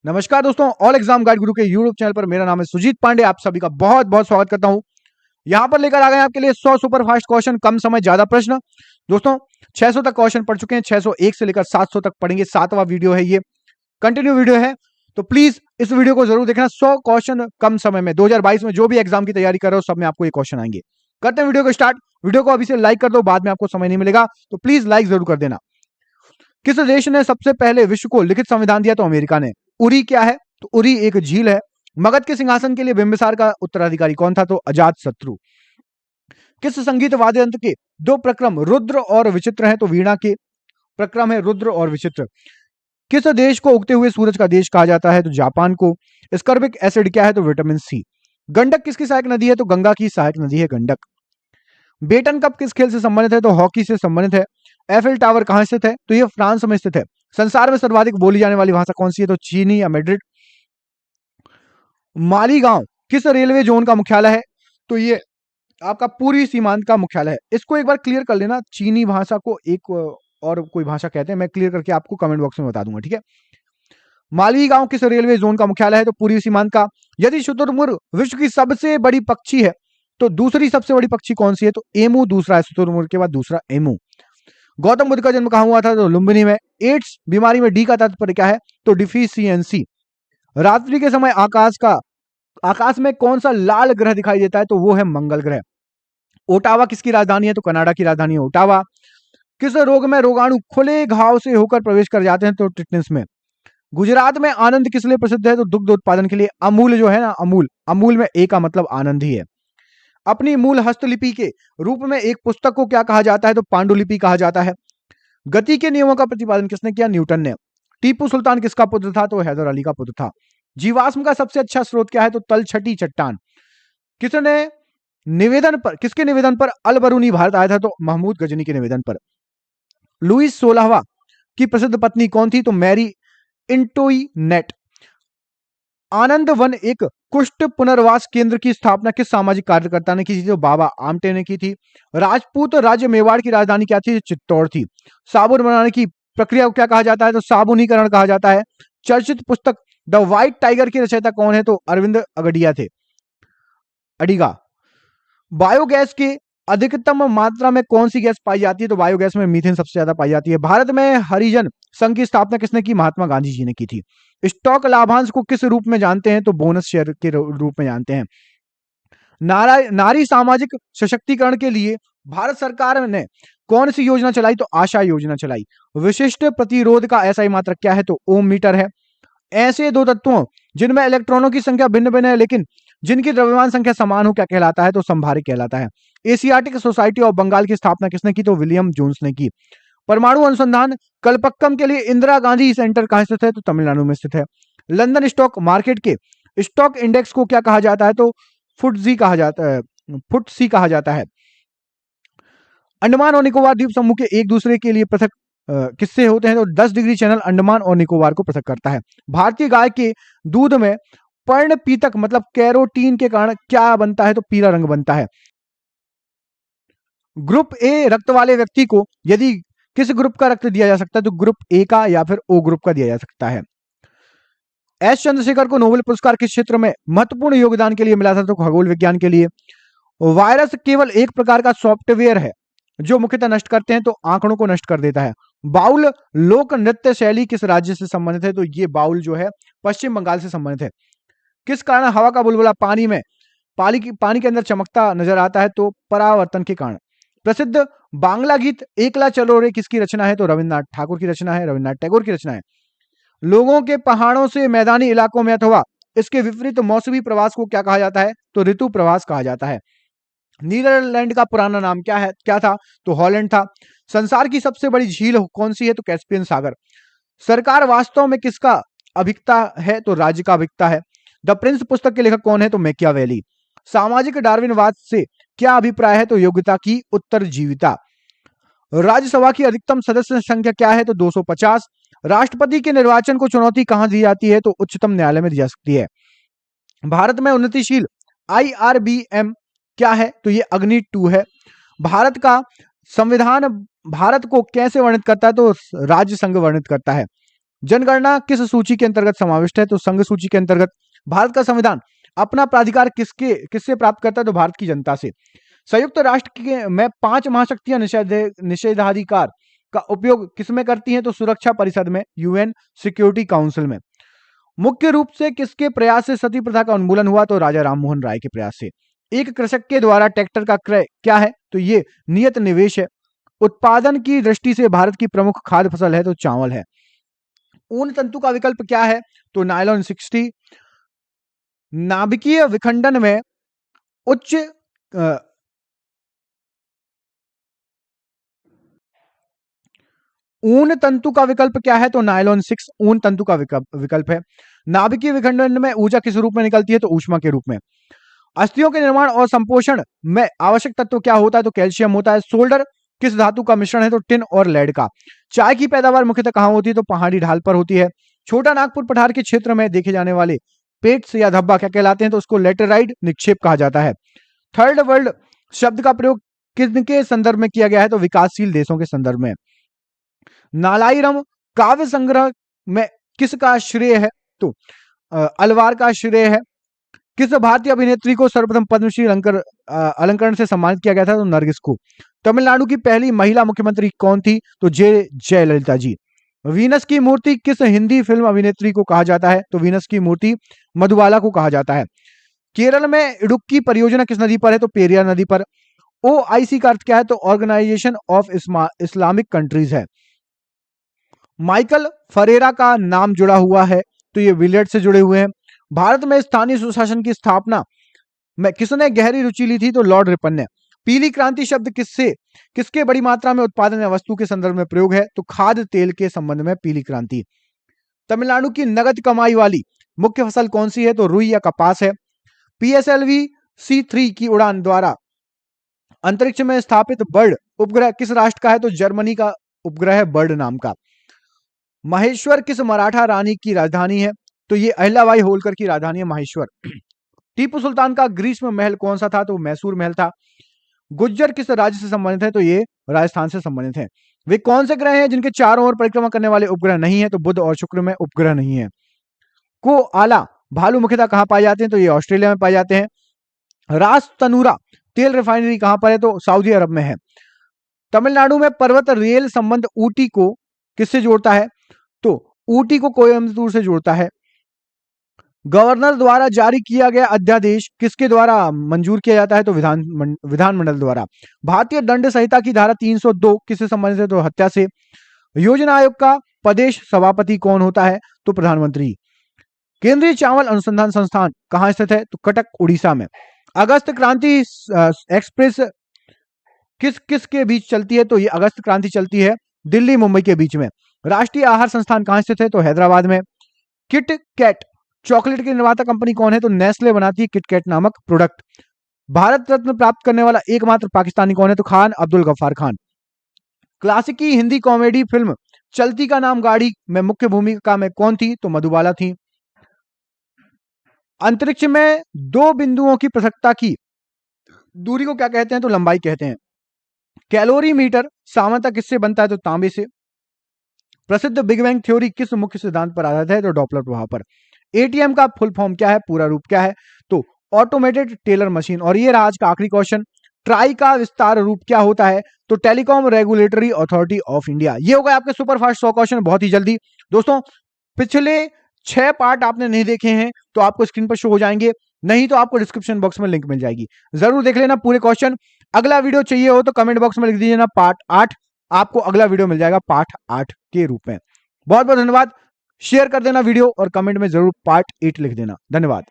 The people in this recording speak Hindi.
नमस्कार दोस्तों, ऑल एग्जाम गाइड गुरु के यूट्यूब चैनल पर मेरा नाम है सुजीत पांडे। आप सभी का बहुत बहुत स्वागत करता हूं। यहां पर लेकर आ गए आपके लिए 100 सुपर फास्ट क्वेश्चन, कम समय ज्यादा प्रश्न। दोस्तों 600 तक क्वेश्चन पढ़ चुके हैं, 601 से लेकर 700 तक पढ़ेंगे। 7वां वीडियो है, ये कंटिन्यू वीडियो है, तो प्लीज इस वीडियो को जरूर देखना। 100 क्वेश्चन कम समय में। 2022 में जो भी एग्जाम की तैयारी कर रहे हो सब में आपको ये क्वेश्चन आएंगे। करते हैं वीडियो को स्टार्ट। वीडियो को अभी से लाइक कर दो, बाद में आपको समय नहीं मिलेगा तो प्लीज लाइक जरूर कर देना। किस देश ने सबसे पहले विश्व को लिखित संविधान दिया? तो अमेरिका ने। उरी क्या है? तो उरी एक झील है। मगध के सिंहासन के लिए बिंबिसार का उत्तराधिकारी कौन था? तो अजात शत्रु। किस संगीत वाद्य यंत्र के दो प्रक्रम रुद्र और विचित्र हैं? तो वीणा के प्रक्रम है रुद्र और विचित्र। किस देश को उगते हुए सूरज का देश कहा जाता है? तो जापान को। स्कर्बिक एसिड क्या है? तो विटामिन सी। गंडक किसकी सहायक नदी है? तो गंगा की सहायक नदी है गंडक। बेटन कप किस खेल से संबंधित है? तो हॉकी से संबंधित है। एफिल टावर कहां स्थित है? तो यह फ्रांस में स्थित है। संसार में सर्वाधिक बोली जाने वाली भाषा कौन सी है? तो चीनी या मैड्रिड। मालीगांव किस रेलवे जोन का मुख्यालय है? तो ये आपका पूर्वी सीमांत का मुख्यालय है। इसको एक बार क्लियर कर लेना। चीनी भाषा को एक और कोई भाषा कहते हैं, मैं क्लियर करके आपको कमेंट बॉक्स में बता दूंगा, ठीक है। मालीगांव किस रेलवे जोन का मुख्यालय है? तो पूर्वी सीमांत का। यदि शुतुरमुर्ग विश्व की सबसे बड़ी पक्षी है तो दूसरी सबसे बड़ी पक्षी कौन सी है? तो एमू दूसरा है, शुतुरमुर्ग के बाद दूसरा एमू। गौतम बुद्ध का जन्म कहां हुआ था? तो लुम्बिनी में। एड्स बीमारी में डी का तात्पर्य क्या है? तो डिफिशियंसी। रात्रि के समय आकाश में कौन सा लाल ग्रह दिखाई देता है? तो वो है मंगल ग्रह। ओटावा किसकी राजधानी है? तो कनाडा की राजधानी है ओटावा। किस रोग में रोगाणु खुले घाव से होकर प्रवेश कर जाते हैं? तो टिटनेस में। गुजरात में आनंद किस लिए प्रसिद्ध है? तो दुग्ध उत्पादन के लिए। अमूल जो है ना, अमूल, अमूल में ए का मतलब आनंद ही है। अपनी मूल हस्तलिपि के रूप में एक पुस्तक को क्या कहा जाता है? तो पांडुलिपि कहा जाता है। गति के नियमों का प्रतिपादन किसने किया? न्यूटन ने। टीपू सुल्तान किसका पुत्र था? तो हैदर अली का पुत्र था। जीवाश्म का सबसे अच्छा स्रोत क्या है? तो तलछटी चट्टान। किसके निवेदन पर अल बरूनी भारत आया था? तो महमूद गजनी के निवेदन पर। लुईस 16वां की प्रसिद्ध पत्नी कौन थी? तो मैरी इंटोइनेट। आनंद वन एक कुष्ठ पुनर्वास केंद्र की स्थापना किस सामाजिक कार्यकर्ता ने की थी? तो बाबा आमटे ने की थी। राजपूत राज्य मेवाड़ की राजधानी क्या थी? चित्तौड़ थी। साबुन बनाने की प्रक्रिया को क्या कहा जाता है? तो साबुनीकरण कहा जाता है। चर्चित पुस्तक द व्हाइट टाइगर की रचयिता कौन है? तो अरविंद अगडिया थे, अडिगा। बायोगैस के अधिकतम मात्रा में कौन सी गैस पाई जाती है? तो बायोगैस में मीथेन सबसे ज्यादा पाई जाती है। भारत में हरिजन संघ की स्थापना किसने की? महात्मा गांधी जी ने की थी। स्टॉक लाभांश को किस रूप में जानते हैं? तो बोनस शेयर के रूप में जानते हैं। नारी सामाजिक सशक्तिकरण के लिए भारत सरकार ने कौन सी योजना चलाई? तो आशा योजना चलाई। विशिष्ट प्रतिरोध का SI मात्रक क्या है? तो ओम मीटर है। ऐसे दो तत्वों जिनमें इलेक्ट्रॉनों की संख्या भिन्न भिन्न है लेकिन जिनकी द्रव्यमान संख्या समान हो क्या कहलाता है? तो संभारिक कहलाता है। एशियाटिक सोसाइटी ऑफ बंगाल की स्थापना किसने की? तो विलियम जोन्स ने की। परमाणु अनुसंधान कल्पक्कम के लिए इंदिरा गांधी सेंटर कहां स्थित है? तो तमिलनाडु में स्थित है। लंदन स्टॉक मार्केट के स्टॉक इंडेक्स को क्या कहा जाता है? तो फुटसी कहा जाता है। अंडमान और निकोबार द्वीप समूह के एक दूसरे के लिए पृथक किससे होते हैं? तो 10 डिग्री चैनल अंडमान और निकोबार को पृथक करता है। भारतीय गाय के दूध में पर्णपीतक मतलब कैरोटीन के कारण क्या बनता है? तो पीला रंग बनता है। ग्रुप ए रक्त वाले व्यक्ति को यदि किस ग्रुप का रक्त दिया जा सकता है? तो ग्रुप ए का या फिर ओ ग्रुप का दिया जा सकता है। एस चंद्रशेखर को नोबेल पुरस्कार किस क्षेत्र में महत्वपूर्ण योगदान के लिए मिला था? तो खगोल विज्ञान के लिए। वायरस केवल एक प्रकार का सॉफ्टवेयर है जो मुख्यतः नष्ट करते हैं तो आंकड़ों को नष्ट कर देता है। बाउल लोक नृत्य शैली किस राज्य से संबंधित है? तो ये बाउल जो है पश्चिम बंगाल से संबंधित है। किस कारण हवा का बुलबुला पानी के अंदर चमकता नजर आता है? तो परावर्तन के कारण। प्रसिद्ध बांग्ला गीत एकला चलो रे किसकी रचना है? तो रविन्द्रनाथ ठाकुर की रचना है, रविन्द्रनाथ टैगोर की रचना है। लोगों के पहाड़ों से मैदानी इलाकों में अथवा इसके विपरीत मौसमी प्रवास को क्या कहा जाता है? तो ऋतु प्रवास कहा जाता है। नीदरलैंड का पुराना नाम क्या था? तो हॉलैंड था। संसार की सबसे बड़ी झील कौन सी है? तो कैस्पियन सागर। सरकार वास्तव में किसका अभिकता है? तो राज्य का अभिकता है। द प्रिंस पुस्तक के लेखक कौन है? तो मैकियावेली। सामाजिक डार्विनवाद से क्या अभिप्राय है? तो योग्यता की उत्तरजीविता। राज्यसभा की अधिकतम सदस्य संख्या क्या है? तो 250। राष्ट्रपति के निर्वाचन को चुनौती कहां दी जाती है? तो उच्चतम न्यायालय में दी जा सकती है। भारत में उन्नतिशील IRBM क्या है? तो ये अग्नि 2 है। भारत का संविधान भारत को कैसे वर्णित करता है? तो राज्य संघ वर्णित करता है। जनगणना किस सूची के अंतर्गत समाविष्ट है? तो संघ सूची के अंतर्गत। भारत का संविधान अपना प्राधिकार किससे प्राप्त करता है? तो भारत की जनता से। संयुक्त राष्ट्र में 5 महाशक्तियां निषेधाधिकार का उपयोग किसमें करती हैं? तो सुरक्षा परिषद में, यूएन सिक्योरिटी काउंसिल में। मुख्य रूप से किसके प्रयास से सती प्रथा का उन्मूलन हुआ? तो राजा राममोहन राय के प्रयास से। एक कृषक के द्वारा ट्रैक्टर का क्रय क्या है? तो ये नियत निवेश है। उत्पादन की दृष्टि से भारत की प्रमुख खाद्य फसल है? तो चावल है। ऊन तंतु का विकल्प क्या है? तो नायलॉन 60। नाभिकीय विखंडन में उच्च ऊन तंतु का विकल्प क्या है? तो नायलॉन 6 ऊन तंतु का विकल्प है। नाभिकीय विखंडन में ऊर्जा किस रूप में निकलती है? तो ऊष्मा के रूप में। अस्थियों के निर्माण और संपोषण में आवश्यक तत्व क्या होता है? तो कैल्शियम होता है। सोल्डर किस धातु का मिश्रण है? तो टिन और लेड का। चाय की पैदावार मुख्यतः कहां होती है? तो पहाड़ी ढाल पर होती है। छोटा नागपुर पठार के क्षेत्र में देखे जाने वाले पेट्स या धब्बा क्या कहलाते हैं? तो उसको लेटेराइट निक्षेप कहा जाता है। थर्ड वर्ल्ड शब्द का प्रयोग किनके संदर्भ में किया गया है? तो विकासशील देशों के संदर्भ में। नालाईरम काव्य संग्रह में किसका श्रेय है? तो अलवार का श्रेय है। किस भारतीय अभिनेत्री को सर्वप्रथम पद्मश्री अलंकरण से सम्मानित किया गया था? तो नरगिस को। तमिलनाडु की पहली महिला मुख्यमंत्री कौन थी? तो जयललिता जी। वीनस की मूर्ति किस हिंदी फिल्म अभिनेत्री को कहा जाता है? तो वीनस की मूर्ति मधुबाला को कहा जाता है। केरल में इडुक्की परियोजना किस नदी पर है? तो पेरियार नदी पर। OIC का अर्थ क्या है? तो ऑर्गेनाइजेशन ऑफ इस्लामिक कंट्रीज है। माइकल फरेरा का नाम जुड़ा हुआ है? तो ये विलियर्ड से जुड़े हुए हैं। भारत में स्थानीय सुशासन की स्थापना में किसने गहरी रुचि ली थी? तो लॉर्ड रिपन ने। पीली क्रांति शब्द किसके बड़ी मात्रा में उत्पादन या वस्तु के संदर्भ में प्रयोग है? तो खाद्य तेल के संबंध में पीली क्रांति। तमिलनाडु की नगद कमाई वाली मुख्य फसल कौन सी है? तो रुई या कपास है। PSLV C3 की उड़ान द्वारा अंतरिक्ष में स्थापित बर्ड उपग्रह किस राष्ट्र का है? तो जर्मनी का उपग्रह है बर्ड नाम का। महेश्वर किस मराठा रानी की राजधानी है? तो ये अहिल्याबाई होलकर की राजधानी है महेश्वर। टीपू सुल्तान का ग्रीष्म महल कौन सा था? तो मैसूर महल था। गुज्जर किस राज्य से संबंधित है? तो ये राजस्थान से संबंधित है। वे कौन से ग्रह हैं जिनके चारों ओर परिक्रमा करने वाले उपग्रह नहीं है? तो बुध और शुक्र में उपग्रह नहीं है। को आला भालू मुख्यतः कहां पाए जाते हैं? तो ये ऑस्ट्रेलिया में पाए जाते हैं। रास तनूरा तेल रिफाइनरी कहां पर है? तो सऊदी अरब में है। तमिलनाडु में पर्वत रेल संबंध ऊटी को किससे जोड़ता है? तो ऊटी को कोयम्बटूर से जोड़ता है। गवर्नर द्वारा जारी किया गया अध्यादेश किसके द्वारा मंजूर किया जाता है? तो विधानमंडल द्वारा। भारतीय दंड संहिता की धारा 302 किससे संबंधित है? तो हत्या से। योजना आयोग का प्रदेश सभापति कौन होता है? तो प्रधानमंत्री। केंद्रीय चावल अनुसंधान संस्थान कहां स्थित है? तो कटक उड़ीसा में। अगस्त क्रांति एक्सप्रेस किस के बीच चलती है? तो ये अगस्त क्रांति चलती है दिल्ली मुंबई के बीच में। राष्ट्रीय आहार संस्थान कहां स्थित है? तो हैदराबाद में। किट कैट चॉकलेट की निर्माता कंपनी कौन है? तो नेस्ले बनाती है किटकैट नामक प्रोडक्ट। भारत रत्न प्राप्त करने वाला एकमात्र पाकिस्तानी कौन है? तो खान अब्दुल गफ्फार खान। क्लासिकी हिंदी कॉमेडी फिल्म चलती का नाम गाड़ी में मुख्य भूमिका में कौन थी? तो मधुबाला थी। अंतरिक्ष में 2 बिंदुओं की पृथकता की दूरी को क्या कहते हैं? तो लंबाई कहते हैं। कैलोरीमीटर सामान्यतः किससे बनता है? तो तांबे से। प्रसिद्ध बिग बैंग थ्योरी किस मुख्य सिद्धांत पर आधारित है? तो डॉपलर प्रभाव पर। ATM का फुल फॉर्म क्या है? पूरा रूप क्या है? तो ऑटोमेटेड टेलर मशीन। और ये रहा आज का आखिरी क्वेश्चन। ट्राई का विस्तार रूप क्या होता है? तो telecom regulatory authority of India. ये होगा आपके सुपरफास्ट 100 क्वेश्चन बहुत ही जल्दी। दोस्तों पिछले 6 पार्ट आपने नहीं देखे हैं तो आपको स्क्रीन पर शो हो जाएंगे, नहीं तो आपको डिस्क्रिप्शन बॉक्स में लिंक मिल जाएगी, जरूर देख लेना पूरे क्वेश्चन। अगला वीडियो चाहिए हो तो कमेंट बॉक्स में लिख दीजिए ना पार्ट 8, आपको अगला वीडियो मिल जाएगा पार्ट 8 के रूप में। बहुत बहुत धन्यवाद। शेयर कर देना वीडियो और कमेंट में जरूर पार्ट 8 लिख देना। धन्यवाद।